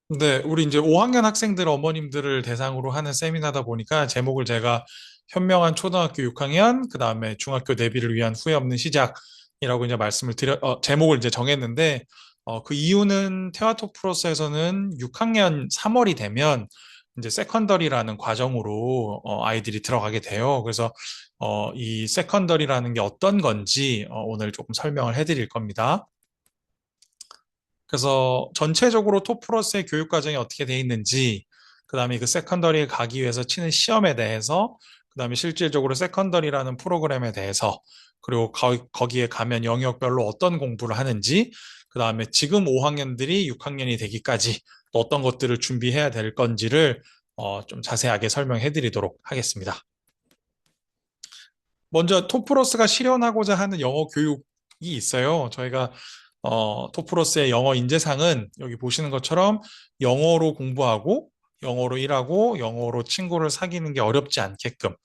네, 우리 이제 5학년 학생들 어머님들을 대상으로 하는 세미나다 보니까 제목을 제가 현명한 초등학교 6학년, 그 다음에 중학교 대비를 위한 후회 없는 시작이라고 이제 제목을 이제 정했는데, 그 이유는 테와토프로스에서는 6학년 3월이 되면 이제 세컨더리라는 과정으로 아이들이 들어가게 돼요. 그래서 이 세컨더리라는 게 어떤 건지 오늘 조금 설명을 해드릴 겁니다. 그래서 전체적으로 토플러스의 교육 과정이 어떻게 돼 있는지, 그다음에 그 세컨더리에 가기 위해서 치는 시험에 대해서, 그다음에 실질적으로 세컨더리라는 프로그램에 대해서, 그리고 거기에 가면 영역별로 어떤 공부를 하는지, 그다음에 지금 5학년들이 6학년이 되기까지 또 어떤 것들을 준비해야 될 건지를 좀 자세하게 설명해 드리도록 하겠습니다. 먼저 토플러스가 실현하고자 하는 영어 교육이 있어요. 저희가 토플러스의 영어 인재상은 여기 보시는 것처럼 영어로 공부하고 영어로 일하고 영어로 친구를 사귀는 게 어렵지 않게끔,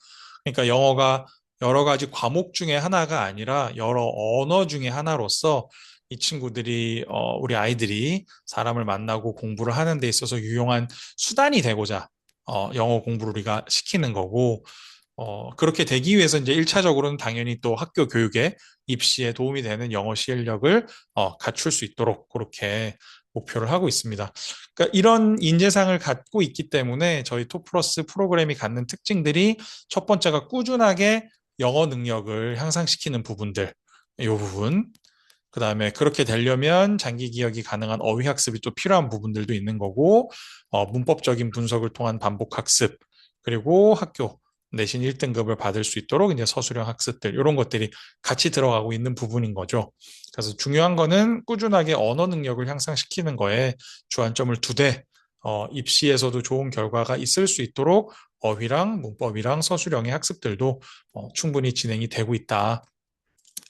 그러니까 영어가 여러 가지 과목 중에 하나가 아니라 여러 언어 중에 하나로서 이 친구들이 우리 아이들이 사람을 만나고 공부를 하는 데 있어서 유용한 수단이 되고자 영어 공부를 우리가 시키는 거고, 그렇게 되기 위해서 이제 1차적으로는 당연히 또 학교 교육에 입시에 도움이 되는 영어 실력을 갖출 수 있도록 그렇게 목표를 하고 있습니다. 그러니까 이런 인재상을 갖고 있기 때문에 저희 토플러스 프로그램이 갖는 특징들이, 첫 번째가 꾸준하게 영어 능력을 향상시키는 부분들, 이 부분. 그다음에 그렇게 되려면 장기 기억이 가능한 어휘 학습이 또 필요한 부분들도 있는 거고, 문법적인 분석을 통한 반복 학습, 그리고 학교 내신 1등급을 받을 수 있도록 이제 서술형 학습들, 이런 것들이 같이 들어가고 있는 부분인 거죠. 그래서 중요한 거는 꾸준하게 언어 능력을 향상시키는 거에 주안점을 두되, 입시에서도 좋은 결과가 있을 수 있도록 어휘랑 문법이랑 서술형의 학습들도 충분히 진행이 되고 있다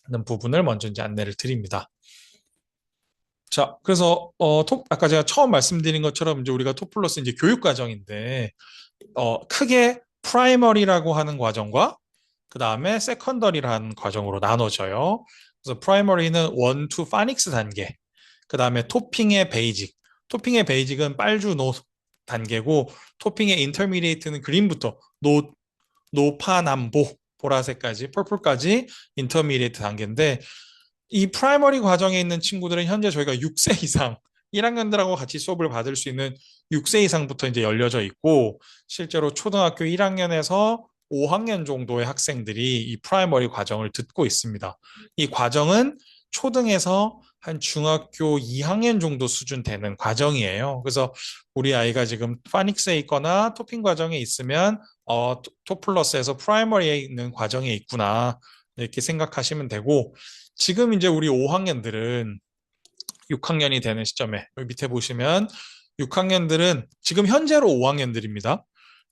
는 부분을 먼저 이제 안내를 드립니다. 자, 그래서 아까 제가 처음 말씀드린 것처럼 이제 우리가 토플러스 이제 교육 과정인데, 크게 프라이머리라고 하는 과정과 그 다음에 세컨더리라는 과정으로 나눠져요. 그래서 프라이머리는 1, 2 파닉스 단계, 그 다음에 토핑의 베이직. 토핑의 베이직은 빨주 노 단계고, 토핑의 인터미디에이트는 그린부터 노파남보 보라색까지 퍼플까지 인터미디에이트 단계인데, 이 프라이머리 과정에 있는 친구들은 현재 저희가 6세 이상 1학년들하고 같이 수업을 받을 수 있는 6세 이상부터 이제 열려져 있고, 실제로 초등학교 1학년에서 5학년 정도의 학생들이 이 프라이머리 과정을 듣고 있습니다. 이 과정은 초등에서 한 중학교 2학년 정도 수준 되는 과정이에요. 그래서 우리 아이가 지금 파닉스에 있거나 토핑 과정에 있으면 토플러스에서 프라이머리에 있는 과정에 있구나, 이렇게 생각하시면 되고, 지금 이제 우리 5학년들은 6학년이 되는 시점에 여기 밑에 보시면 6학년들은 지금 현재로 5학년들입니다.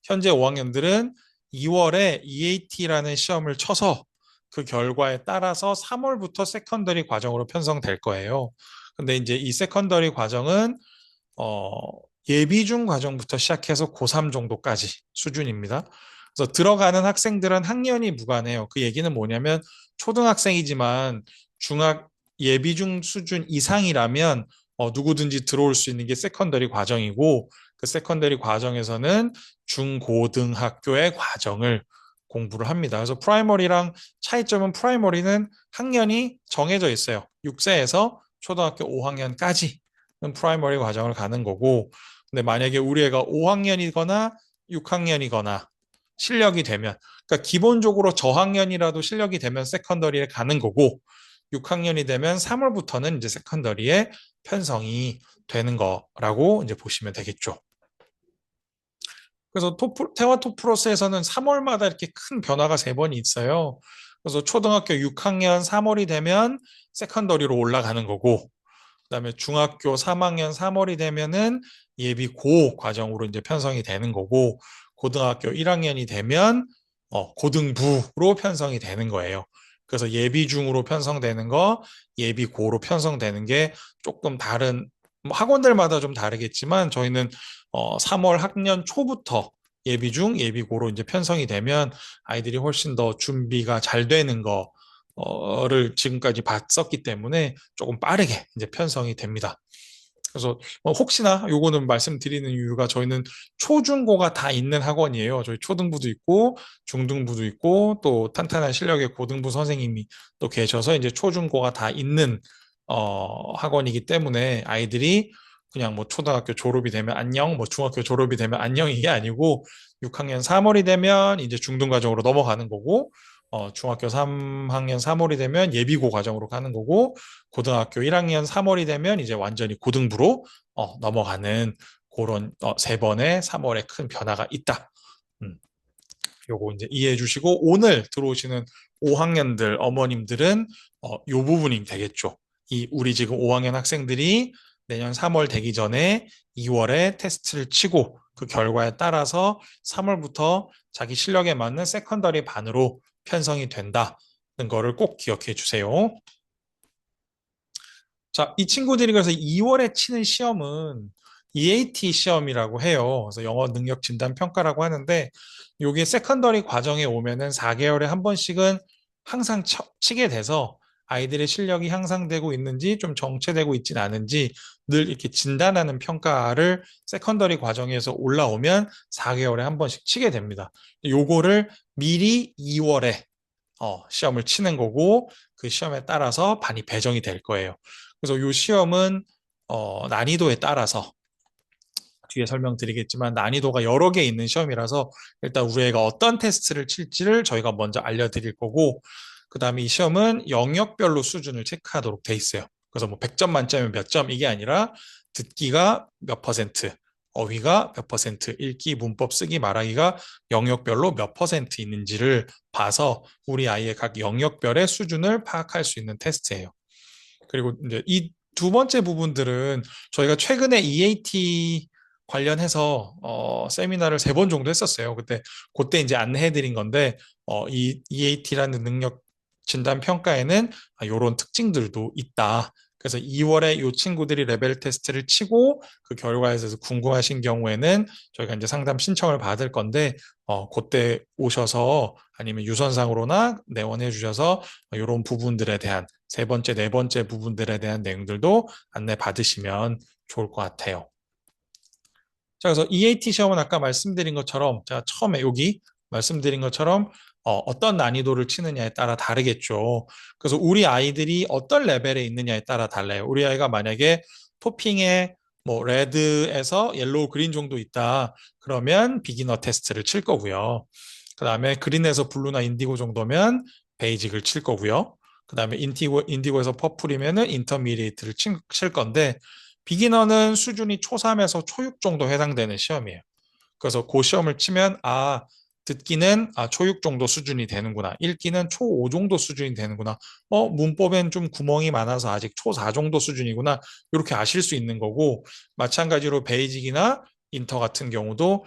현재 5학년들은 2월에 EAT라는 시험을 쳐서 그 결과에 따라서 3월부터 세컨더리 과정으로 편성될 거예요. 근데 이제 이 세컨더리 과정은 어, 예비중 과정부터 시작해서 고3 정도까지 수준입니다. 그래서 들어가는 학생들은 학년이 무관해요. 그 얘기는 뭐냐면 초등학생이지만 중학 예비중 수준 이상이라면 누구든지 들어올 수 있는 게 세컨더리 과정이고, 그 세컨더리 과정에서는 중고등학교의 과정을 공부를 합니다. 그래서 프라이머리랑 차이점은, 프라이머리는 학년이 정해져 있어요. 6세에서 초등학교 5학년까지 프라이머리 과정을 가는 거고, 근데 만약에 우리 애가 5학년이거나 6학년이거나 실력이 되면, 그러니까 기본적으로 저학년이라도 실력이 되면 세컨더리에 가는 거고, 6학년이 되면 3월부터는 이제 세컨더리에 편성이 되는 거라고 이제 보시면 되겠죠. 그래서 테와 토플러스에서는 3월마다 이렇게 큰 변화가 세 번이 있어요. 그래서 초등학교 6학년 3월이 되면 세컨더리로 올라가는 거고, 그다음에 중학교 3학년 3월이 되면은 예비 고 과정으로 이제 편성이 되는 거고, 고등학교 1학년이 되면 고등부로 편성이 되는 거예요. 그래서 예비 중으로 편성되는 거, 예비 고로 편성되는 게 조금 다른, 뭐 학원들마다 좀 다르겠지만 저희는 3월 학년 초부터 예비 중, 예비 고로 이제 편성이 되면 아이들이 훨씬 더 준비가 잘 되는 거를 지금까지 봤었기 때문에 조금 빠르게 이제 편성이 됩니다. 그래서 혹시나 요거는 말씀드리는 이유가 저희는 초중고가 다 있는 학원이에요. 저희 초등부도 있고 중등부도 있고 또 탄탄한 실력의 고등부 선생님이 또 계셔서 이제 초중고가 다 있는 학원이기 때문에 아이들이 그냥 뭐 초등학교 졸업이 되면 안녕, 뭐 중학교 졸업이 되면 안녕 이게 아니고 6학년 3월이 되면 이제 중등 과정으로 넘어가는 거고 중학교 3학년 3월이 되면 예비고 과정으로 가는 거고 고등학교 1학년 3월이 되면 이제 완전히 고등부로 넘어가는 그런 세 번의 3월에 큰 변화가 있다. 음, 요거 이제 이해해 주시고 오늘 들어오시는 5학년들 어머님들은 요 부분이 되겠죠. 이 우리 지금 5학년 학생들이 내년 3월 되기 전에 2월에 테스트를 치고 그 결과에 따라서 3월부터 자기 실력에 맞는 세컨더리 반으로 편성이 된다는 거를 꼭 기억해 주세요. 자, 이 친구들이 그래서 2월에 치는 시험은 EAT 시험이라고 해요. 그래서 영어 능력 진단 평가라고 하는데, 요게 세컨더리 과정에 오면은 4개월에 한 번씩은 항상 치게 돼서 아이들의 실력이 향상되고 있는지 좀 정체되고 있진 않은지 늘 이렇게 진단하는 평가를 세컨더리 과정에서 올라오면 4개월에 한 번씩 치게 됩니다. 요거를 미리 2월에 시험을 치는 거고 그 시험에 따라서 반이 배정이 될 거예요. 그래서 이 시험은 난이도에 따라서 뒤에 설명드리겠지만 난이도가 여러 개 있는 시험이라서 일단 우리 애가 어떤 테스트를 칠지를 저희가 먼저 알려드릴 거고 그 다음에 이 시험은 영역별로 수준을 체크하도록 돼 있어요. 그래서 뭐 100점 만점에 몇 점 이게 아니라 듣기가 몇 퍼센트, 어휘가 몇 퍼센트, 읽기, 문법, 쓰기, 말하기가 영역별로 몇 퍼센트 있는지를 봐서 우리 아이의 각 영역별의 수준을 파악할 수 있는 테스트예요. 그리고 이제 이 두 번째 부분들은 저희가 최근에 EAT 관련해서 세미나를 3번 정도 했었어요. 그때 이제 안내해드린 건데 이 EAT라는 능력 진단 평가에는 이런 특징들도 있다. 그래서 2월에 이 친구들이 레벨 테스트를 치고 그 결과에 대해서 궁금하신 경우에는 저희가 이제 상담 신청을 받을 건데 그때 오셔서 아니면 유선상으로나 내원해 주셔서 이런 부분들에 대한 세 번째, 네 번째 부분들에 대한 내용들도 안내 받으시면 좋을 것 같아요. 자, 그래서 EAT 시험은 아까 말씀드린 것처럼 제가 처음에 여기 말씀드린 것처럼 떤 난이도를 치느냐에 따라 다르겠죠. 그래서 우리 아이들이 어떤 레벨에 있느냐에 따라 달라요. 우리 아이가 만약에 토핑에 뭐 레드에서 옐로우 그린 정도 있다. 그러면 비기너 테스트를 칠 거고요. 그 다음에 그린에서 블루나 인디고 정도면 베이직을 칠 거고요. 그 다음에 인디고에서 퍼플이면은 인터미디에이트를 칠 건데 비기너는 수준이 초3에서 초6 정도 해당되는 시험이에요. 그래서 그 시험을 치면 듣기는 초6 정도 수준이 되는구나. 읽기는 초5 정도 수준이 되는구나. 문법엔 좀 구멍이 많아서 아직 초4 정도 수준이구나. 이렇게 아실 수 있는 거고 마찬가지로 베이직이나 인터 같은 경우도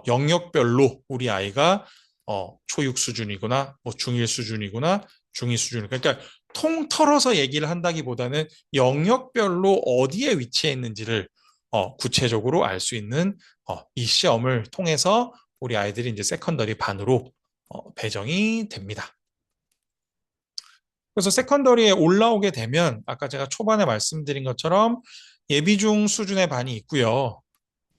영역별로 우리 아이가 초6 수준이구나, 뭐 중1 수준이구나, 중2 수준이구나. 그러니까 통털어서 얘기를 한다기보다는 영역별로 어디에 위치해 있는지를 구체적으로 알 수 있는 이 시험을 통해서 우리 아이들이 이제 세컨더리 반으로 배정이 됩니다. 그래서 세컨더리에 올라오게 되면 아까 제가 초반에 말씀드린 것처럼 예비중 수준의 반이 있고요.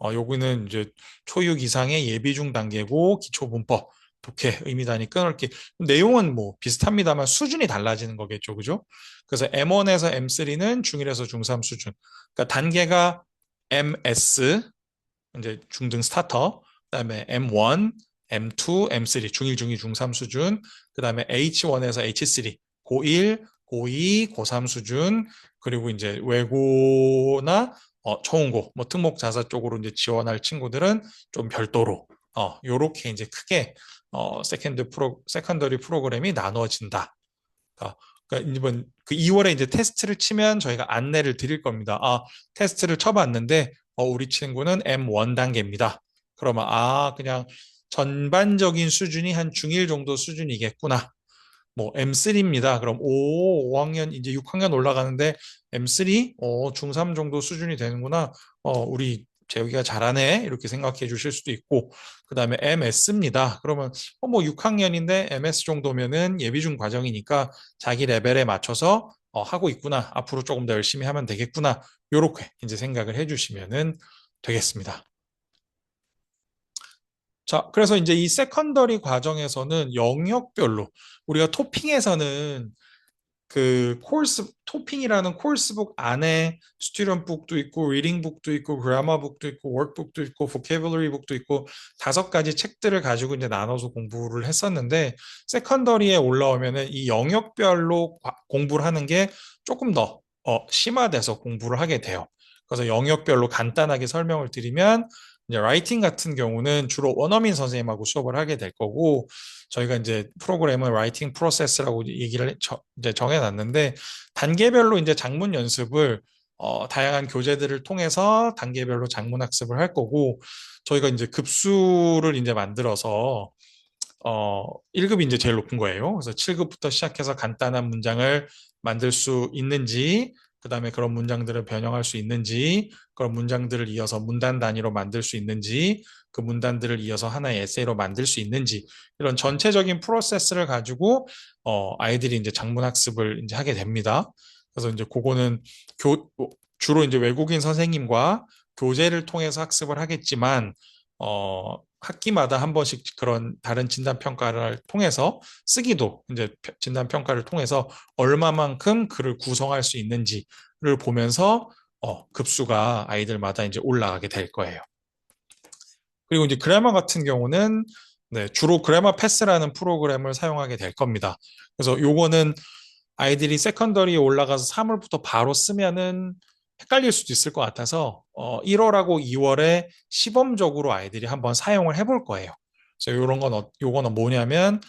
여기는 이제 초육 이상의 예비중 단계고 기초문법, 독해, 의미단위, 끊어읽기 내용은 뭐 비슷합니다만 수준이 달라지는 거겠죠, 그죠? 그래서 M1에서 M3는 중1에서 중3 수준. 그러니까 단계가 MS 이제 중등 스타터, 그다음에 M1, M2, M3 중1, 중2, 중3 수준, 그다음에 H1에서 H3 고1, 고2, 고3 수준, 그리고 이제 외고나 초중고, 뭐 특목 자사 쪽으로 이제 지원할 친구들은 좀 별도로 요렇게 이제 크게 세컨더리 프로그램이 나눠진다. 그러니까 이번 그 2월에 이제 테스트를 치면 저희가 안내를 드릴 겁니다. 테스트를 쳐봤는데 우리 친구는 M1 단계입니다. 그러면 그냥 전반적인 수준이 한 중1 정도 수준이겠구나. 뭐 M3입니다. 그럼 5학년 이제 6학년 올라가는데 M3 중3 정도 수준이 되는구나. 우리 재욱이가 잘하네 이렇게 생각해 주실 수도 있고 그다음에 MS입니다. 그러면 뭐 6학년인데 MS 정도면은 예비중 과정이니까 자기 레벨에 맞춰서 하고 있구나. 앞으로 조금 더 열심히 하면 되겠구나. 요렇게 이제 생각을 해주시면은 되겠습니다. 자, 그래서 이제 이 세컨더리 과정에서는 영역별로 우리가 토핑에서는 그 코र्스 토핑이라는 코र्스북 안에 스튜던트북도 있고 리딩북도 있고 그라마북도 있고 워크북도 있고 보캐블러리북도 있고 5가지 책들을 가지고 이제 나눠서 공부를 했었는데 세컨더리에 올라오면은 이 영역별로 공부를 하는 게 조금 더 심화돼서 공부를 하게 돼요. 그래서 영역별로 간단하게 설명을 드리면 이제 라이팅 같은 경우는 주로 원어민 선생님하고 수업을 하게 될 거고 저희가 이제 프로그램을 라이팅 프로세스라고 얘기를 이제 정해놨는데 단계별로 이제 작문 연습을 다양한 교재들을 통해서 단계별로 작문 학습을 할 거고 저희가 이제 급수를 이제 만들어서 1급이 이제 제일 높은 거예요. 그래서 7급부터 시작해서 간단한 문장을 만들 수 있는지, 그 다음에 그런 문장들을 변형할 수 있는지, 그런 문장들을 이어서 문단 단위로 만들 수 있는지, 그 문단들을 이어서 하나의 에세이로 만들 수 있는지, 이런 전체적인 프로세스를 가지고, 아이들이 이제 작문 학습을 이제 하게 됩니다. 그래서 이제 그거는 주로 이제 외국인 선생님과 교재를 통해서 학습을 하겠지만, 학기마다 한 번씩 그런 다른 진단 평가를 통해서 쓰기도 이제 진단 평가를 통해서 얼마만큼 글을 구성할 수 있는지를 보면서 급수가 아이들마다 이제 올라가게 될 거예요. 그리고 이제 그래머 같은 경우는 네, 주로 그래머 패스라는 프로그램을 사용하게 될 겁니다. 그래서 요거는 아이들이 세컨더리에 올라가서 3월부터 바로 쓰면은 헷갈릴 수도 있을 것 같아서 1월하고 2월에 시범적으로 아이들이 한번 사용을 해볼 거예요. 그래서 요거는 뭐냐면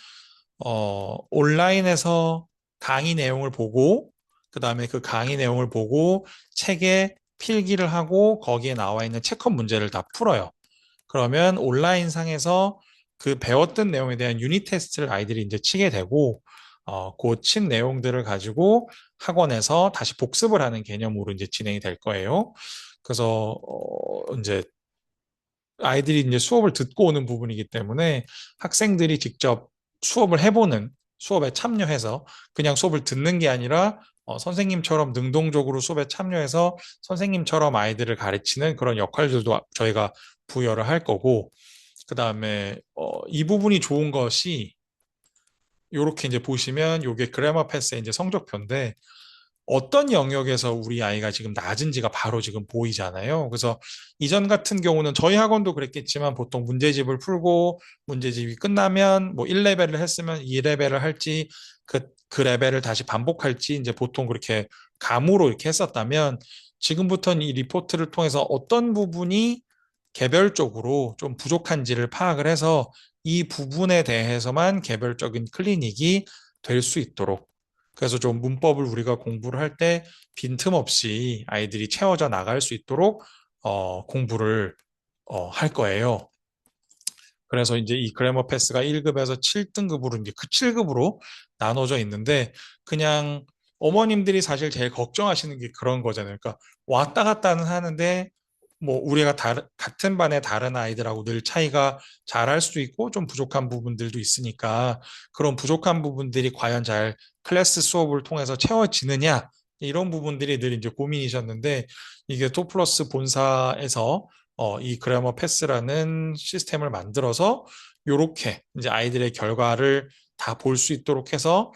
온라인에서 강의 내용을 보고 그 다음에 그 강의 내용을 보고 책에 필기를 하고 거기에 나와 있는 체크 문제를 다 풀어요. 그러면 온라인 상에서 그 배웠던 내용에 대한 유닛 테스트를 아이들이 이제 치게 되고, 그 친 내용들을 가지고 학원에서 다시 복습을 하는 개념으로 이제 진행이 될 거예요. 그래서, 이제 아이들이 이제 수업을 듣고 오는 부분이기 때문에 학생들이 직접 수업을 해보는 수업에 참여해서 그냥 수업을 듣는 게 아니라 선생님처럼 능동적으로 수업에 참여해서 선생님처럼 아이들을 가르치는 그런 역할들도 저희가 부여를 할 거고, 그 다음에 이 부분이 좋은 것이 이렇게 이제 보시면 이게 그래머 패스의 이제 성적표인데 어떤 영역에서 우리 아이가 지금 낮은지가 바로 지금 보이잖아요. 그래서 이전 같은 경우는 저희 학원도 그랬겠지만 보통 문제집을 풀고 문제집이 끝나면 뭐 1레벨을 했으면 2레벨을 할지 그 레벨을 다시 반복할지 이제 보통 그렇게 감으로 이렇게 했었다면 지금부터는 이 리포트를 통해서 어떤 부분이 개별적으로 좀 부족한지를 파악을 해서 이 부분에 대해서만 개별적인 클리닉이 될 수 있도록 그래서 좀 문법을 우리가 공부를 할 때 빈틈없이 아이들이 채워져 나갈 수 있도록 공부를 할 거예요. 그래서 이제 이 그래머 패스가 1급에서 7등급으로 이제 그 7급으로 나눠져 있는데 그냥 어머님들이 사실 제일 걱정하시는 게 그런 거잖아요. 그러니까 왔다 갔다는 하는데 뭐 우리가 같은 반의 다른 아이들하고 늘 차이가 잘할 수도 있고 좀 부족한 부분들도 있으니까 그런 부족한 부분들이 과연 잘 클래스 수업을 통해서 채워지느냐 이런 부분들이 늘 이제 고민이셨는데 이게 토플러스 본사에서 이 그래머 패스라는 시스템을 만들어서 이렇게 이제 아이들의 결과를 다 볼 수 있도록 해서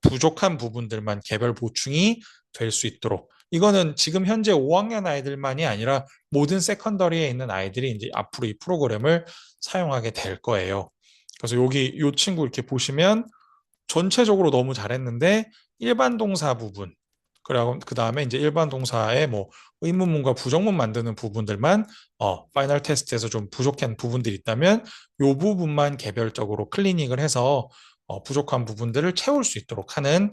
부족한 부분들만 개별 보충이 될 수 있도록 이거는 지금 현재 5학년 아이들만이 아니라 모든 세컨더리에 있는 아이들이 이제 앞으로 이 프로그램을 사용하게 될 거예요. 그래서 여기 이 친구 이렇게 보시면 전체적으로 너무 잘했는데 일반 동사 부분 그리고 그 다음에 이제 일반 동사의 뭐 의문문과 부정문 만드는 부분들만 파이널 테스트에서 좀 부족한 부분들이 있다면 이 부분만 개별적으로 클리닉을 해서 부족한 부분들을 채울 수 있도록 하는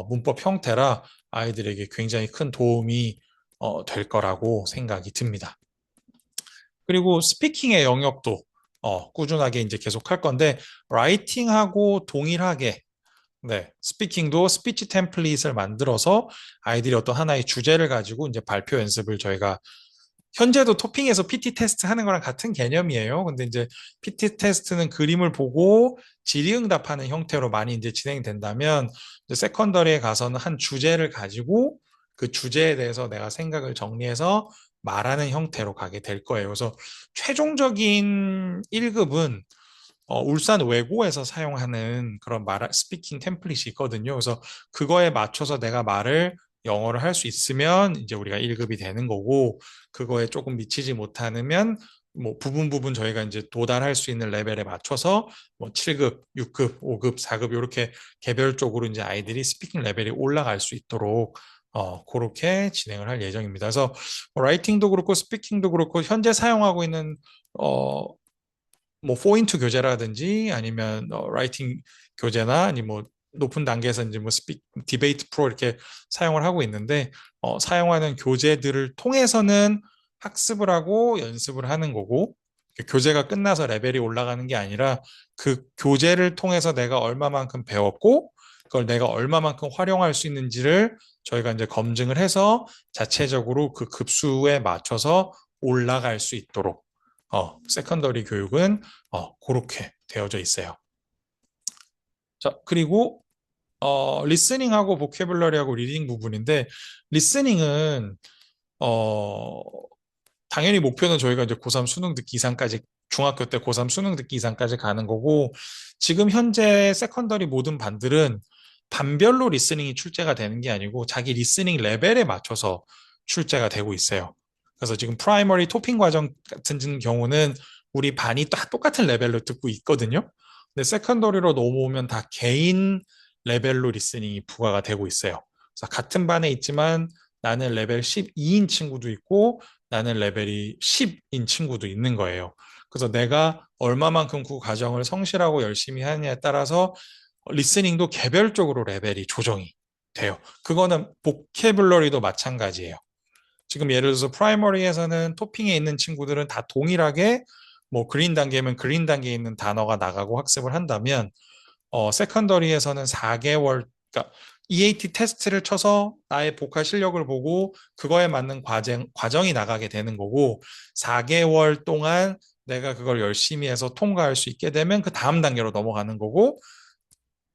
문법 형태라 아이들에게 굉장히 큰 도움이 될 거라고 생각이 듭니다. 그리고 스피킹의 영역도 꾸준하게 이제 계속 할 건데 라이팅하고 동일하게 네, 스피킹도 스피치 템플릿을 만들어서 아이들이 어떤 하나의 주제를 가지고 이제 발표 연습을 저희가 현재도 토핑에서 PT 테스트 하는 거랑 같은 개념이에요. 근데 이제 PT 테스트는 그림을 보고 질의응답하는 형태로 많이 이제 진행된다면, 이제 세컨더리에 가서는 한 주제를 가지고 그 주제에 대해서 내가 생각을 정리해서 말하는 형태로 가게 될 거예요. 그래서 최종적인 1급은 울산 외고에서 사용하는 그런 스피킹 템플릿이 있거든요. 그래서 그거에 맞춰서 내가 말을 영어를 할 수 있으면 이제 우리가 1급이 되는 거고, 그거에 조금 미치지 못하면 뭐 부분 부분 저희가 이제 도달할 수 있는 레벨에 맞춰서 뭐 7급, 6급, 5급, 4급 이렇게 개별적으로 이제 아이들이 스피킹 레벨이 올라갈 수 있도록 그렇게 진행을 할 예정입니다. 그래서 뭐 라이팅도 그렇고 스피킹도 그렇고 현재 사용하고 있는 어, 뭐 포인트 교재라든지 아니면 라이팅 교재나 아니 뭐 높은 단계에서 이제 뭐 디베이트 프로 이렇게 사용을 하고 있는데 사용하는 교재들을 통해서는 학습을 하고 연습을 하는 거고 교재가 끝나서 레벨이 올라가는 게 아니라 그 교재를 통해서 내가 얼마만큼 배웠고 그걸 내가 얼마만큼 활용할 수 있는지를 저희가 이제 검증을 해서 자체적으로 그 급수에 맞춰서 올라갈 수 있도록 세컨더리 교육은 그렇게 되어져 있어요. 자, 그리고 리스닝하고 보캐블러리하고 리딩 부분인데 리스닝은 어, 당연히 목표는 저희가 이제 고3 수능 듣기 이상까지 중학교 때 고3 수능 듣기 이상까지 가는 거고 지금 현재 세컨더리 모든 반들은 반별로 리스닝이 출제가 되는 게 아니고 자기 리스닝 레벨에 맞춰서 출제가 되고 있어요. 그래서 지금 프라이머리 토핑 과정 같은 경우는 우리 반이 다 똑같은 레벨로 듣고 있거든요. 근데 세컨더리로 넘어오면 다 개인 레벨로 리스닝이 부과가 되고 있어요. 그래서 같은 반에 있지만 나는 레벨 12인 친구도 있고 나는 레벨이 10인 친구도 있는 거예요. 그래서 내가 얼마만큼 그 과정을 성실하고 열심히 하느냐에 따라서 리스닝도 개별적으로 레벨이 조정이 돼요. 그거는 보캐블러리도 마찬가지예요. 지금 예를 들어서 프라이머리에서는 토핑에 있는 친구들은 다 동일하게 뭐 그린 단계면 그린 단계에 있는 단어가 나가고 학습을 한다면 세컨더리에서는 4개월, 그러니까 EAT 테스트를 쳐서 나의 보컬 실력을 보고 그거에 맞는 과정이 나가게 되는 거고 4개월 동안 내가 그걸 열심히 해서 통과할 수 있게 되면 그 다음 단계로 넘어가는 거고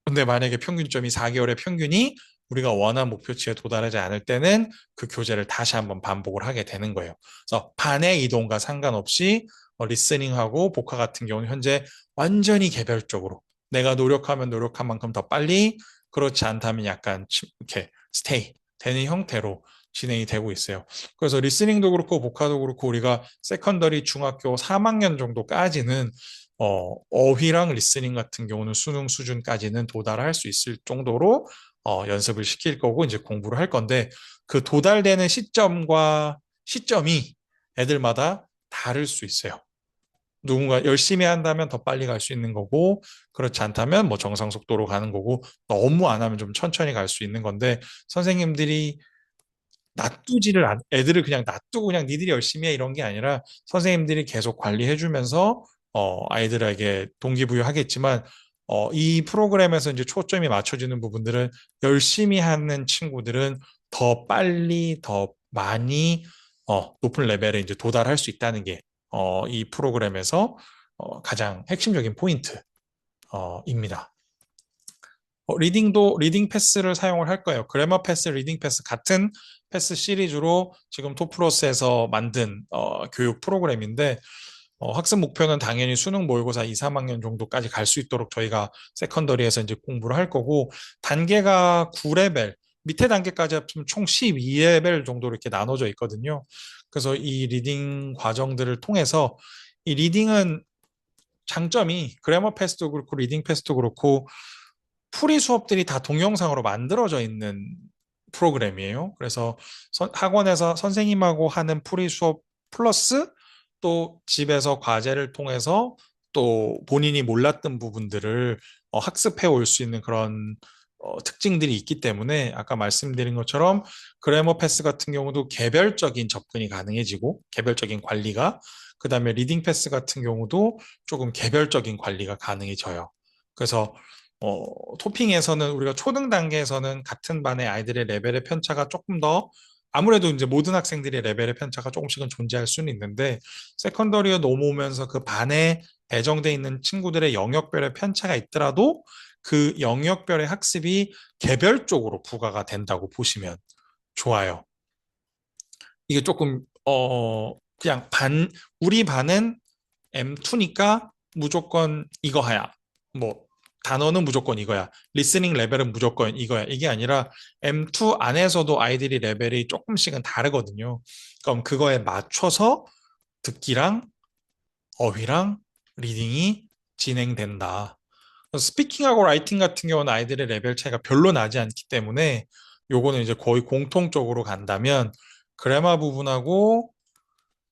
근데 만약에 평균점이 4개월의 평균이 우리가 원한 목표치에 도달하지 않을 때는 그 교재를 다시 한번 반복을 하게 되는 거예요. 그래서 반의 이동과 상관없이 리스닝하고 복화 같은 경우는 현재 완전히 개별적으로 내가 노력하면 노력한 만큼 더 빨리 그렇지 않다면 약간 이렇게 스테이 되는 형태로 진행이 되고 있어요. 그래서 리스닝도 그렇고 복화도 그렇고 우리가 세컨더리 중학교 3학년 정도까지는 어휘랑 리스닝 같은 경우는 수능 수준까지는 도달할 수 있을 정도로 연습을 시킬 거고 이제 공부를 할 건데 그 도달되는 시점과 시점이 애들마다 다를 수 있어요. 누군가 열심히 한다면 더 빨리 갈 수 있는 거고 그렇지 않다면 뭐 정상 속도로 가는 거고 너무 안 하면 좀 천천히 갈 수 있는 건데 선생님들이 애들을 그냥 놔두고 그냥 니들이 열심히 해 이런 게 아니라 선생님들이 계속 관리해 주면서 아이들에게 동기부여하겠지만 이 프로그램에서 이제 초점이 맞춰지는 부분들은 열심히 하는 친구들은 더 빨리 더 많이 높은 레벨에 이제 도달할 수 있다는 게 이 프로그램에서 가장 핵심적인 포인트입니다. 리딩 패스를 사용을 할 거예요. 그래머 패스, 리딩 패스 같은 패스 시리즈로 지금 토플러스에서 만든 교육 프로그램인데 학습 목표는 당연히 수능 모의고사 2, 3학년 정도까지 갈 수 있도록 저희가 세컨더리에서 이제 공부를 할 거고 단계가 9레벨, 밑에 단계까지 합치면 총 12레벨 정도로 이렇게 나눠져 있거든요. 그래서 이 리딩 과정들을 통해서 이 리딩은 장점이 그래머 패스도 그렇고 리딩 패스도 그렇고 풀이 수업들이 다 동영상으로 만들어져 있는 프로그램이에요. 그래서 학원에서 선생님하고 하는 풀이 수업 플러스 또 집에서 과제를 통해서 또 본인이 몰랐던 부분들을 학습해 올 수 있는 그런 특징들이 있기 때문에 아까 말씀드린 것처럼 그래머 패스 같은 경우도 개별적인 접근이 가능해지고 개별적인 관리가 그다음에 리딩 패스 같은 경우도 조금 개별적인 관리가 가능해져요. 그래서 토핑에서는 우리가 초등 단계에서는 같은 반의 아이들의 레벨의 편차가 조금 더 아무래도 이제 모든 학생들의 레벨의 편차가 조금씩은 존재할 수는 있는데 세컨더리에 넘어오면서 그 반에 배정돼 있는 친구들의 영역별의 편차가 있더라도 그 영역별의 학습이 개별적으로 부과가 된다고 보시면 좋아요. 이게 조금 그냥 우리 반은 M2니까 무조건 이거 하야. 뭐 단어는 무조건 이거야. 리스닝 레벨은 무조건 이거야. 이게 아니라 M2 안에서도 아이들이 레벨이 조금씩은 다르거든요. 그럼 그거에 맞춰서 듣기랑 어휘랑 리딩이 진행된다. 스피킹하고 라이팅 같은 경우는 아이들의 레벨 차이가 별로 나지 않기 때문에 요거는 이제 거의 공통적으로 간다면 그래마 부분하고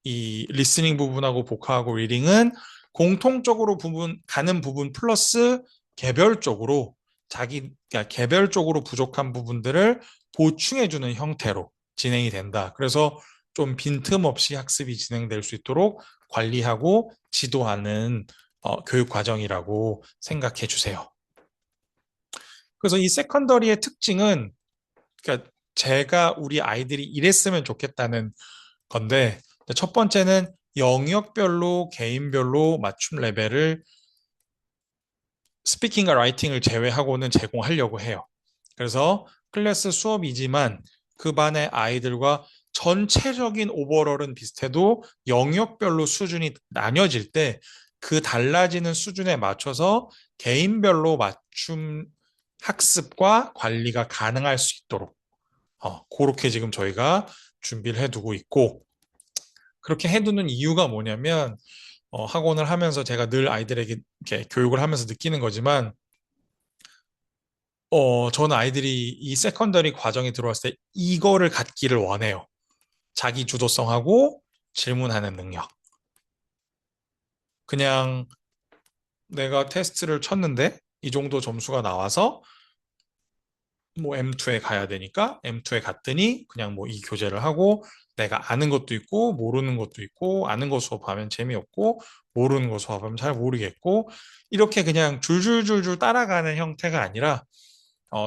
이 리스닝 부분하고 보카하고 리딩은 공통적으로 가는 부분 플러스 개별적으로 그러니까 개별적으로 부족한 부분들을 보충해주는 형태로 진행이 된다. 그래서 좀 빈틈없이 학습이 진행될 수 있도록 관리하고 지도하는 교육 과정이라고 생각해 주세요. 그래서 이 세컨더리의 특징은 그러니까 제가 우리 아이들이 이랬으면 좋겠다는 건데 첫 번째는 영역별로 개인별로 맞춤 레벨을 스피킹과 라이팅을 제외하고는 제공하려고 해요. 그래서 클래스 수업이지만 그 반의 아이들과 전체적인 오버롤은 비슷해도 영역별로 수준이 나뉘어질 때 그 달라지는 수준에 맞춰서 개인별로 맞춤 학습과 관리가 가능할 수 있도록 그렇게 지금 저희가 준비를 해두고 있고 그렇게 해두는 이유가 뭐냐면 학원을 하면서 제가 늘 아이들에게 이렇게 교육을 하면서 느끼는 거지만 저는 아이들이 이 세컨더리 과정에 들어왔을 때 이거를 갖기를 원해요. 자기 주도성하고 질문하는 능력. 그냥 내가 테스트를 쳤는데 이 정도 점수가 나와서 뭐 M2에 가야 되니까 M2에 갔더니 그냥 뭐 이 교재를 하고 내가 아는 것도 있고 모르는 것도 있고 아는 거 수업하면 재미없고 모르는 거 수업하면 잘 모르겠고 이렇게 그냥 줄줄줄줄 따라가는 형태가 아니라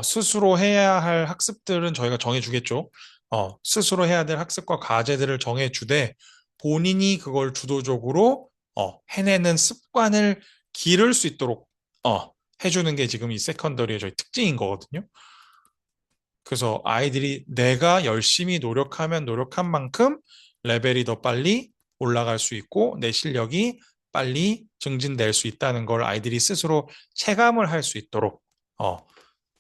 스스로 해야 할 학습들은 저희가 정해주겠죠. 스스로 해야 될 학습과 과제들을 정해주되 본인이 그걸 주도적으로 해내는 습관을 기를 수 있도록 해주는 게 지금 이 세컨더리의 저희 특징인 거거든요. 그래서 아이들이 내가 열심히 노력하면 노력한 만큼 레벨이 더 빨리 올라갈 수 있고 내 실력이 빨리 증진될 수 있다는 걸 아이들이 스스로 체감을 할 수 있도록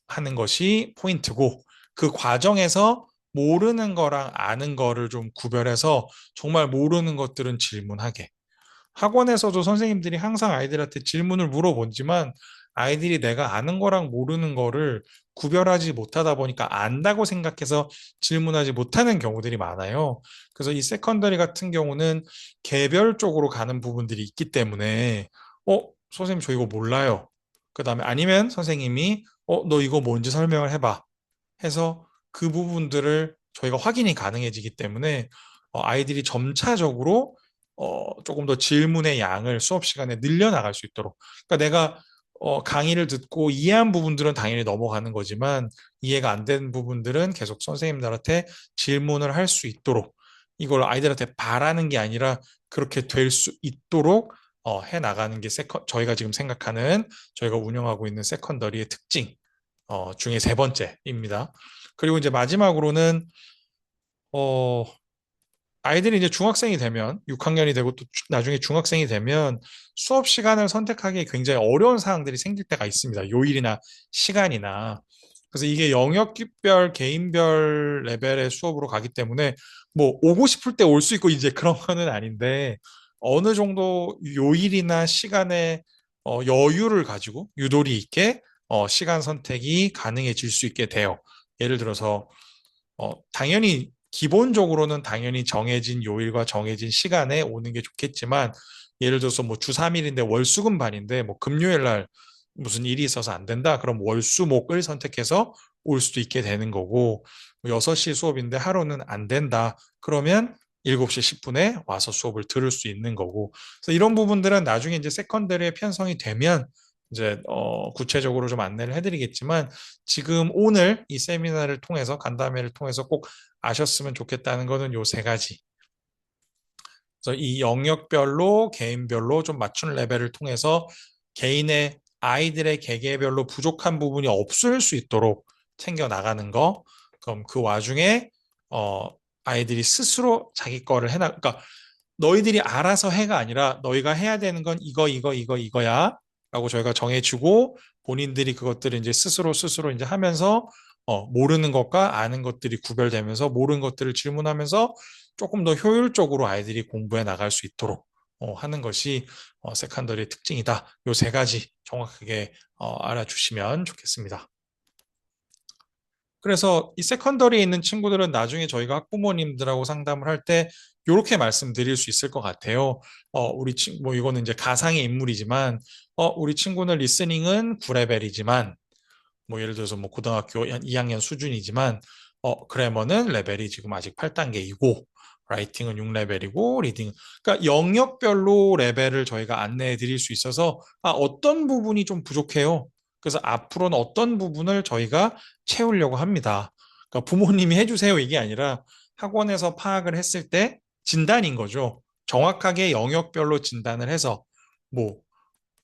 하는 것이 포인트고 그 과정에서 모르는 거랑 아는 거를 좀 구별해서 정말 모르는 것들은 질문하게. 학원에서도 선생님들이 항상 아이들한테 질문을 물어보지만 아이들이 내가 아는 거랑 모르는 거를 구별하지 못하다 보니까 안다고 생각해서 질문하지 못하는 경우들이 많아요. 그래서 이 세컨더리 같은 경우는 개별적으로 가는 부분들이 있기 때문에 선생님 저 이거 몰라요. 그다음에 아니면 선생님이 너 이거 뭔지 설명을 해봐. 해서 그 부분들을 저희가 확인이 가능해지기 때문에 아이들이 점차적으로 조금 더 질문의 양을 수업 시간에 늘려나갈 수 있도록. 그러니까 내가 강의를 듣고 이해한 부분들은 당연히 넘어가는 거지만 이해가 안 된 부분들은 계속 선생님들한테 질문을 할 수 있도록 이걸 아이들한테 바라는 게 아니라 그렇게 될 수 있도록 해 나가는 게 저희가 지금 생각하는 저희가 운영하고 있는 세컨더리의 특징 중에 세 번째입니다. 그리고 이제 마지막으로는 어, 아이들이 이제 중학생이 되면 6학년이 되고 또 나중에 중학생이 되면 수업 시간을 선택하기 굉장히 어려운 사항들이 생길 때가 있습니다. 요일이나 시간이나. 그래서 이게 영역별, 개인별 레벨의 수업으로 가기 때문에 뭐 오고 싶을 때 올 수 있고 이제 그런 거는 아닌데 어느 정도 요일이나 시간의 여유를 가지고 유도리 있게 시간 선택이 가능해질 수 있게 돼요. 예를 들어서 당연히 기본적으로는 당연히 정해진 요일과 정해진 시간에 오는 게 좋겠지만 예를 들어서 뭐 주 3일인데 월수금반인데 뭐 금요일 날 무슨 일이 있어서 안 된다. 그럼 월수목을 선택해서 올 수도 있게 되는 거고 6시 수업인데 하루는 안 된다. 그러면 7시 10분에 와서 수업을 들을 수 있는 거고. 그래서 이런 부분들은 나중에 이제 세컨더리에 편성이 되면 이제 구체적으로 좀 안내를 해드리겠지만 지금 오늘 이 세미나를 통해서 간담회를 통해서 꼭 아셨으면 좋겠다는 거는 요 세 가지. 그래서 이 영역별로 개인별로 좀 맞춘 레벨을 통해서 개인의 아이들의 개개별로 부족한 부분이 없을 수 있도록 챙겨 나가는 거. 그럼 그 와중에 어, 아이들이 스스로 자기 거를 그러니까 너희들이 알아서 해가 아니라 너희가 해야 되는 건 이거야 라고 저희가 정해주고 본인들이 그것들을 이제 스스로 이제 하면서 모르는 것과 아는 것들이 구별되면서 모르는 것들을 질문하면서 조금 더 효율적으로 아이들이 공부해 나갈 수 있도록 하는 것이 세컨더리의 특징이다. 요 세 가지 정확하게 알아주시면 좋겠습니다. 그래서 이 세컨더리에 있는 친구들은 나중에 저희가 학부모님들하고 상담을 할 때 이렇게 말씀드릴 수 있을 것 같아요. 우리 친구, 뭐 이거는 이제 가상의 인물이지만, 우리 친구는 리스닝은 9레벨이지만, 뭐 예를 들어서 뭐 고등학교 2학년 수준이지만, 그래머는 레벨이 지금 아직 8단계이고, 라이팅은 6레벨이고, 리딩. 그러니까 영역별로 레벨을 저희가 안내해 드릴 수 있어서, 어떤 부분이 좀 부족해요. 그래서 앞으로는 어떤 부분을 저희가 채우려고 합니다. 그러니까 부모님이 해주세요 이게 아니라 학원에서 파악을 했을 때 진단인 거죠. 정확하게 영역별로 진단을 해서 뭐,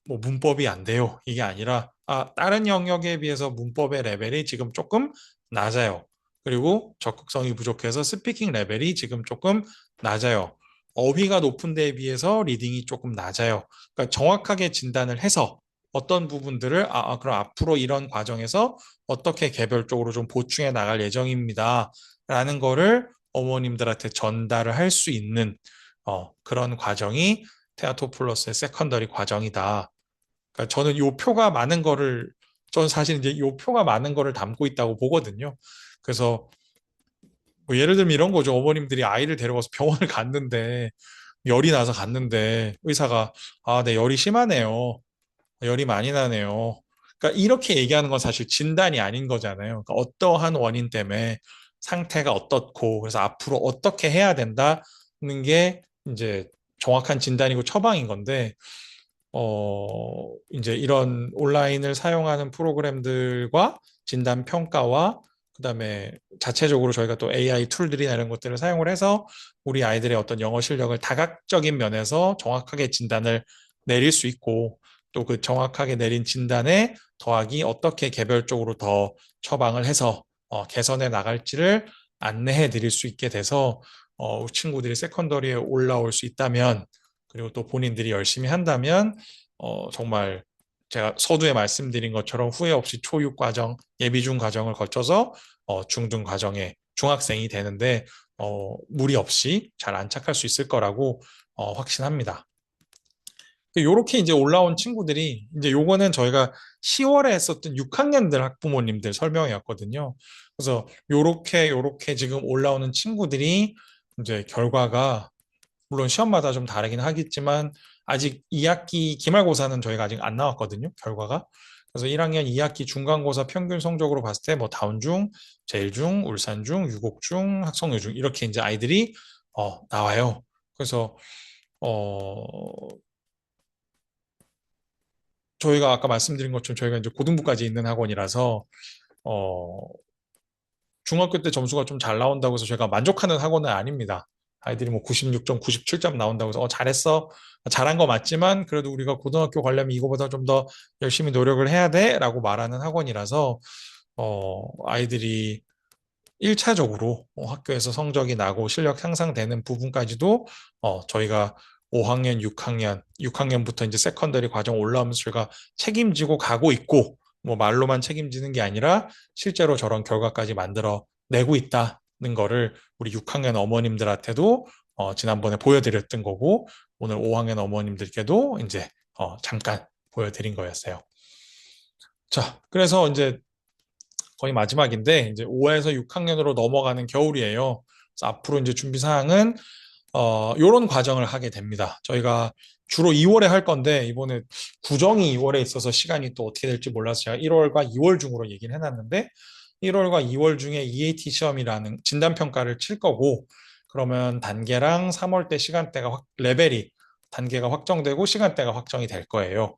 뭐 문법이 안 돼요. 이게 아니라 다른 영역에 비해서 문법의 레벨이 지금 조금 낮아요. 그리고 적극성이 부족해서 스피킹 레벨이 지금 조금 낮아요. 어휘가 높은 데에 비해서 리딩이 조금 낮아요. 그러니까 정확하게 진단을 해서 어떤 부분들을 그럼 앞으로 이런 과정에서 어떻게 개별적으로 좀 보충해 나갈 예정입니다. 라는 거를 어머님들한테 전달을 할 수 있는 그런 과정이 테아토 플러스의 세컨더리 과정이다. 그러니까 저는 요 표가 많은 거를 저는 사실 이제 요 표가 많은 거를 담고 있다고 보거든요. 그래서 뭐 예를 들면 이런 거죠. 어머님들이 아이를 데려가서 병원을 갔는데 열이 나서 갔는데 의사가 네, 열이 심하네요. 열이 많이 나네요. 그러니까 이렇게 얘기하는 건 사실 진단이 아닌 거잖아요. 그러니까 어떠한 원인 때문에 상태가 어떻고 그래서 앞으로 어떻게 해야 된다는 게 이제 정확한 진단이고 처방인 건데 이제 이런 온라인을 사용하는 프로그램들과 진단 평가와 그다음에 자체적으로 저희가 또 AI 툴들이나 이런 것들을 사용을 해서 우리 아이들의 어떤 영어 실력을 다각적인 면에서 정확하게 진단을 내릴 수 있고 또 그 정확하게 내린 진단에 더하기 어떻게 개별적으로 더 처방을 해서 개선해 나갈지를 안내해 드릴 수 있게 돼서 친구들이 세컨더리에 올라올 수 있다면 그리고 또 본인들이 열심히 한다면 정말 제가 서두에 말씀드린 것처럼 후회 없이 초육 과정, 예비중 과정을 거쳐서 중등 과정에 중학생이 되는데 무리 없이 잘 안착할 수 있을 거라고 확신합니다. 요렇게 이제 올라온 친구들이 이제 요거는 저희가 10월에 했었던 6학년들 학부모님들 설명이었거든요. 그래서 요렇게 지금 올라오는 친구들이 이제 결과가 물론 시험마다 좀 다르긴 하겠지만 아직 2학기 기말고사는 저희가 아직 안 나왔거든요. 결과가. 그래서 1학년 2학기 중간고사 평균 성적으로 봤을 때 뭐 다운중, 제일중, 울산중, 유곡중, 학성여중 이렇게 이제 아이들이 나와요. 그래서 어 저희가 아까 말씀드린 것처럼 저희가 이제 고등부까지 있는 학원이라서 어 중학교 때 점수가 좀 잘 나온다고 해서 제가 만족하는 학원은 아닙니다. 아이들이 뭐 96점, 97점 나온다고 해서 잘했어. 잘한 거 맞지만 그래도 우리가 고등학교 가려면 이거보다 좀 더 열심히 노력을 해야 돼 라고 말하는 학원이라서 아이들이 1차적으로 학교에서 성적이 나고 실력 향상되는 부분까지도 저희가 5학년, 6학년부터 이제 세컨더리 과정 올라오면서 저희가 책임지고 가고 있고 뭐 말로만 책임지는 게 아니라 실제로 저런 결과까지 만들어 내고 있다는 거를 우리 6학년 어머님들한테도 지난번에 보여드렸던 거고 오늘 5학년 어머님들께도 이제 잠깐 보여드린 거였어요. 자, 그래서 이제 거의 마지막인데 이제 5에서 6학년으로 넘어가는 겨울이에요. 그래서 앞으로 이제 준비 사항은 요런 과정을 하게 됩니다. 저희가 주로 2월에 할 건데 이번에 구정이 2월에 있어서 시간이 또 어떻게 될지 몰라서 제가 1월과 2월 중으로 얘기를 해놨는데 1월과 2월 중에 EAT 시험이라는 진단 평가를 칠 거고 그러면 단계랑 3월 때 시간대가 레벨이 단계가 확정되고 시간대가 확정이 될 거예요.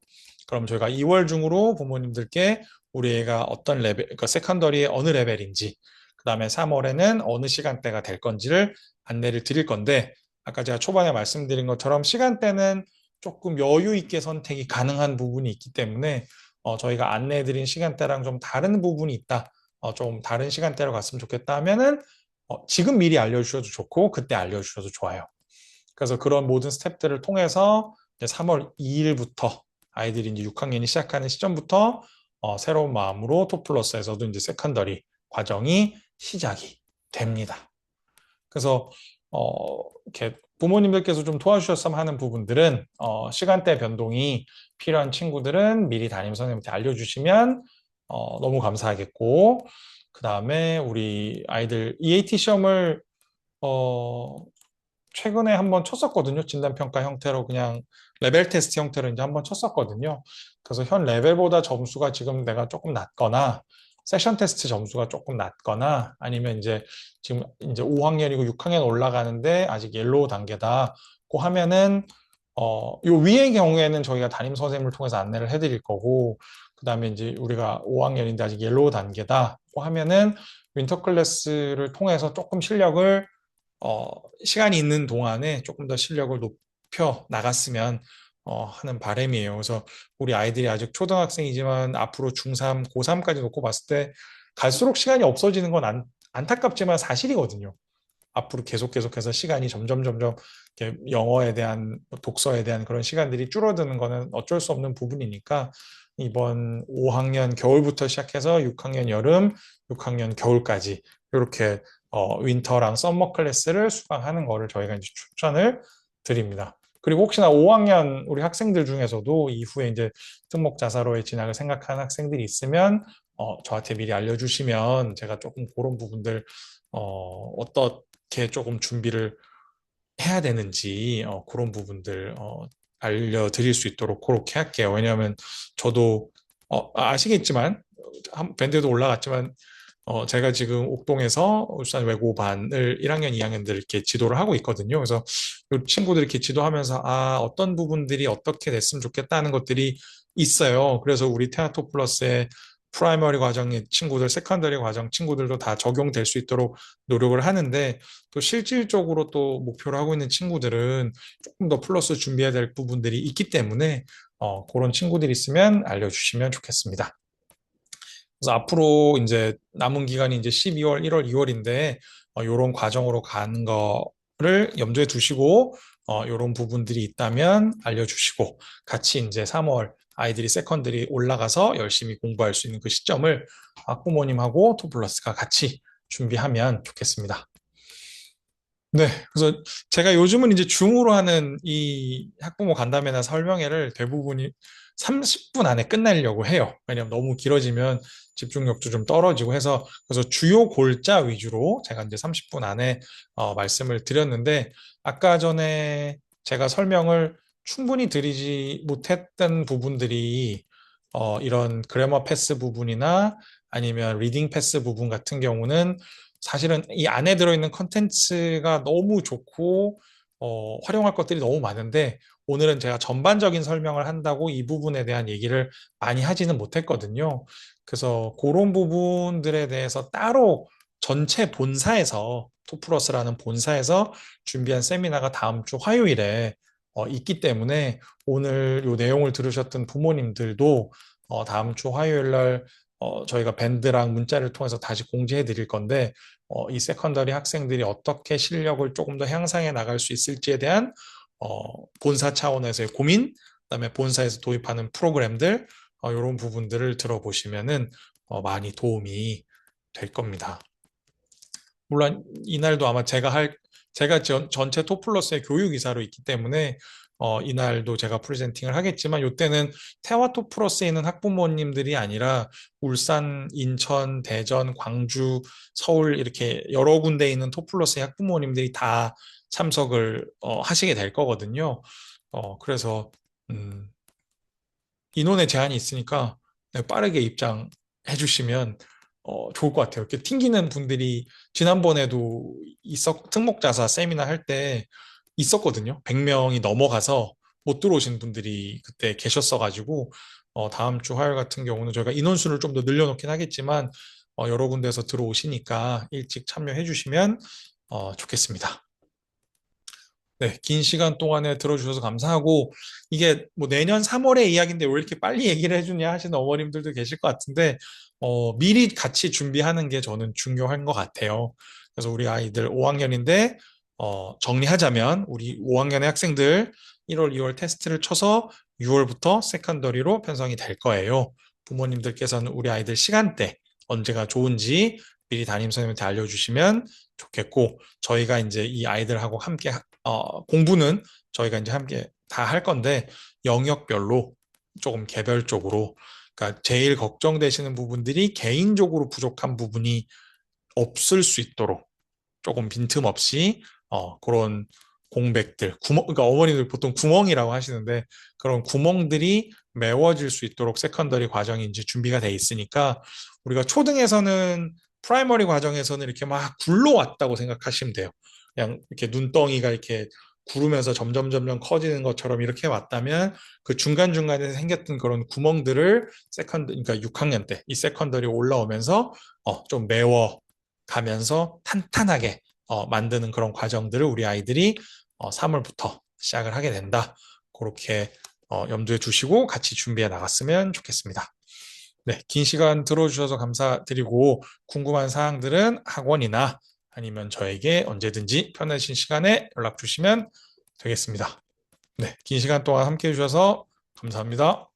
그럼 저희가 2월 중으로 부모님들께 우리 애가 어떤 레벨, 그러니까 세컨더리의 어느 레벨인지, 그 다음에 3월에는 어느 시간대가 될 건지를 안내를 드릴 건데, 아까 제가 초반에 말씀드린 것처럼 시간대는 조금 여유 있게 선택이 가능한 부분이 있기 때문에 저희가 안내해드린 시간대랑 좀 다른 부분이 있다. 좀 다른 시간대로 갔으면 좋겠다 하면은 지금 미리 알려주셔도 좋고 그때 알려주셔도 좋아요. 그래서 그런 모든 스텝들을 통해서 이제 3월 2일부터 아이들이 이제 6학년이 시작하는 시점부터 새로운 마음으로 토플러스에서도 이제 세컨더리 과정이 시작이 됩니다. 그래서 이렇게 부모님들께서 좀 도와주셨으면 하는 부분들은 시간대 변동이 필요한 친구들은 미리 담임 선생님한테 알려주시면 너무 감사하겠고, 그 다음에 우리 아이들 EAT 시험을 어, 최근에 한번 쳤었거든요. 진단평가 형태로 그냥 레벨 테스트 형태로 이제 한번 쳤었거든요. 그래서 현 레벨보다 점수가 지금 내가 조금 낮거나 세션 테스트 점수가 조금 낮거나 아니면 이제 지금 이제 5학년이고 6학년 올라가는데 아직 옐로우 단계다고 하면은 요 위의 경우에는 저희가 담임 선생님을 통해서 안내를 해드릴 거고 그다음에 이제 우리가 5학년인데 아직 옐로우 단계다고 하면은 윈터 클래스를 통해서 조금 실력을 어, 시간이 있는 동안에 조금 더 실력을 높여 나갔으면 하는 바람이에요. 그래서 우리 아이들이 아직 초등학생이지만 앞으로 중3, 고3까지 놓고 봤을 때 갈수록 시간이 없어지는 건 안타깝지만 사실이거든요. 앞으로 계속해서 시간이 점점 이렇게 영어에 대한 독서에 대한 그런 시간들이 줄어드는 거는 어쩔 수 없는 부분이니까 이번 5학년 겨울부터 시작해서 6학년 여름, 6학년 겨울까지 이렇게 윈터랑 썸머 클래스를 수강하는 거를 저희가 이제 추천을 드립니다. 그리고 혹시나 5학년 우리 학생들 중에서도 이후에 이제 특목자사로의 진학을 생각하는 학생들이 있으면 저한테 미리 알려주시면 제가 조금 그런 부분들 어떻게 조금 준비를 해야 되는지 그런 부분들 알려드릴 수 있도록 그렇게 할게요. 왜냐하면 저도 아시겠지만 밴드도 올라갔지만 제가 지금 옥동에서 울산 외고반을 1학년, 2학년들 이렇게 지도를 하고 있거든요. 그래서 이 친구들 이렇게 지도하면서 어떤 부분들이 어떻게 됐으면 좋겠다는 것들이 있어요. 그래서 우리 테아토 플러스의 프라이머리 과정의 친구들, 세컨더리 과정 친구들도 다 적용될 수 있도록 노력을 하는데 또 실질적으로 또 목표를 하고 있는 친구들은 조금 더 플러스 준비해야 될 부분들이 있기 때문에 그런 친구들이 있으면 알려주시면 좋겠습니다. 그래서 앞으로 이제 남은 기간이 이제 12월, 1월, 2월인데 이런 과정으로 가는 거를 염두에 두시고 이런 부분들이 있다면 알려주시고 같이 이제 3월 아이들이 세컨들이 올라가서 열심히 공부할 수 있는 그 시점을 학부모님하고 토플러스가 같이 준비하면 좋겠습니다. 네, 그래서 제가 요즘은 이제 줌으로 하는 이 학부모 간담회나 설명회를 대부분이 30분 안에 끝내려고 해요. 왜냐면 너무 길어지면 집중력도 좀 떨어지고 해서 그래서 주요 골자 위주로 제가 이제 30분 안에 말씀을 드렸는데 아까 전에 제가 설명을 충분히 드리지 못했던 부분들이 이런 그래머 패스 부분이나 아니면 리딩 패스 부분 같은 경우는 사실은 이 안에 들어있는 컨텐츠가 너무 좋고 활용할 것들이 너무 많은데 오늘은 제가 전반적인 설명을 한다고 이 부분에 대한 얘기를 많이 하지는 못했거든요. 그래서 그런 부분들에 대해서 따로 전체 본사에서 토플러스라는 본사에서 준비한 세미나가 다음 주 화요일에 있기 때문에 오늘 이 내용을 들으셨던 부모님들도 다음 주 화요일 날 저희가 밴드랑 문자를 통해서 다시 공지해 드릴 건데 이 세컨더리 학생들이 어떻게 실력을 조금 더 향상해 나갈 수 있을지에 대한 본사 차원에서의 고민, 그다음에 본사에서 도입하는 프로그램들 이런 부분들을 들어보시면은 많이 도움이 될 겁니다. 물론 이날도 아마 제가 전체 토플러스의 교육이사로 있기 때문에 이날도 제가 프레젠팅을 하겠지만 이때는 태화 토플러스에 있는 학부모님들이 아니라 울산, 인천, 대전, 광주, 서울 이렇게 여러 군데에 있는 토플러스의 학부모님들이 다 참석을 하시게 될 거거든요. 그래서 음, 인원의 제한이 있으니까 네, 빠르게 입장해 주시면 좋을 것 같아요. 이렇게 튕기는 분들이 지난번에도 특목자사 세미나 할 때 있었거든요. 100명이 넘어가서 못 들어오신 분들이 그때 계셨어가지고 다음 주 화요일 같은 경우는 저희가 인원수를 좀 더 늘려놓긴 하겠지만 여러 군데에서 들어오시니까 일찍 참여해 주시면 좋겠습니다. 네, 긴 시간 동안에 들어주셔서 감사하고, 이게 뭐 내년 3월의 이야기인데 왜 이렇게 빨리 얘기를 해주냐 하시는 어머님들도 계실 것 같은데, 미리 같이 준비하는 게 저는 중요한 것 같아요. 그래서 우리 아이들 5학년인데, 정리하자면, 우리 5학년의 학생들 1월, 2월 테스트를 쳐서 6월부터 세컨더리로 편성이 될 거예요. 부모님들께서는 우리 아이들 시간대, 언제가 좋은지 미리 담임 선생님한테 알려주시면 좋겠고, 저희가 이제 이 아이들하고 함께 공부는 저희가 이제 함께 다 할 건데 영역별로 조금 개별적으로 그러니까 제일 걱정되시는 부분들이 개인적으로 부족한 부분이 없을 수 있도록 조금 빈틈없이 그런 공백들, 구멍, 그러니까 어머니들 보통 구멍이라고 하시는데 그런 구멍들이 메워질 수 있도록 세컨더리 과정이 이제 준비가 돼 있으니까 우리가 초등에서는 프라이머리 과정에서는 이렇게 막 굴러왔다고 생각하시면 돼요. 그냥 이렇게 눈덩이가 이렇게 구르면서 점점 점점 커지는 것처럼 이렇게 왔다면 그 중간중간에 생겼던 그런 구멍들을 그러니까 6학년 때 이 세컨더리 올라오면서 좀 메워 가면서 탄탄하게 만드는 그런 과정들을 우리 아이들이 3월부터 시작을 하게 된다. 그렇게 염두에 두시고 같이 준비해 나갔으면 좋겠습니다. 네, 긴 시간 들어주셔서 감사드리고 궁금한 사항들은 학원이나 아니면 저에게 언제든지 편하신 시간에 연락 주시면 되겠습니다. 네, 긴 시간 동안 함께 해주셔서 감사합니다.